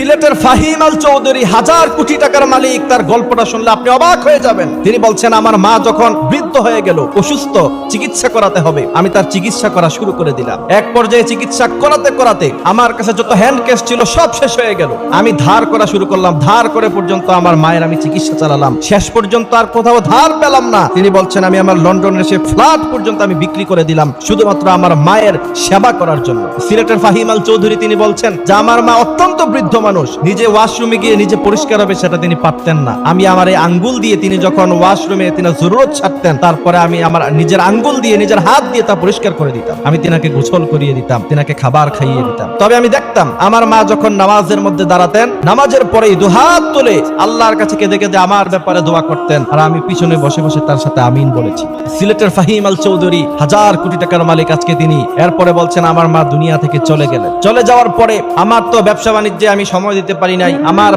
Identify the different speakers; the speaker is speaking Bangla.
Speaker 1: সিলেটের ফাহিম আল চৌধুরী, 1000 কোটি টাকার মালিক। তার গল্পটা শুনলে আপনি অবাক হয়ে যাবেন। তিনি বলছেন, আমার মা যখন বৃদ্ধ হয়ে গেল, অসুস্থ, চিকিৎসা করাতে হবে, আমি তার চিকিৎসা করা শুরু করে দিলাম। এক পর্যায়ে চিকিৎসা করাতে করাতে আমার কাছে যত হ্যান্ড ক্যাশ ছিল সব শেষ হয়ে গেল। আমি ধার করা শুরু করলাম, ধার করে পর্যন্ত আমার মায়ের আমি চিকিৎসা চালালাম। শেষ পর্যন্ত আর কোথাও ধার পেলাম না। তিনি বলছেন, আমি আমার লন্ডনের সে ফ্ল্যাট পর্যন্ত আমি বিক্রি করে দিলাম শুধুমাত্র আমার মায়ের সেবা করার জন্য। সিলেটের ফাহিম আল চৌধুরী তিনি বলছেন যে আমার মা অত্যন্ত বৃদ্ধ মানুষ, নিজে ওয়াশরুমে গিয়ে নিজে পরিষ্কার হবে সেটা তিনি পারতেন না। আমি আমার এই আঙ্গুল দিয়ে, তিনি যখন ওয়াশরুমে তিনি জরুরত ছাড়তেন, তারপরে আমি আমার নিজের আঙ্গুল দিয়ে, নিজের হাত দিয়ে তা পরিষ্কার করে দিতাম। আমি তিনাকে গোসল করিয়ে দিতাম, তিনাকে খাবার খাইয়ে দিতাম। তবে আমি দেখতাম আমার মা যখন নামাজের মধ্যে দাঁড়াতেন, নামাজের পরেই দুহাত তুলে আল্লাহর কাছে কেঁদে কেঁদে আমার ব্যাপারে দোয়া করতেন, আর আমি পিছনে বসে বসে তার সাথে আমিন বলেছি। সিলেটের ফাহিম আল চৌধুরী, 1000 কোটি টাকার মালিক আজকে তিনি। এরপরে বলছেন, আমার মা দুনিয়া থেকে চলে গেলেন। চলে যাওয়ার পরে আমার তো ব্যবসা বাণিজ্যে আমি সময় দিতে পারি নাই। আমার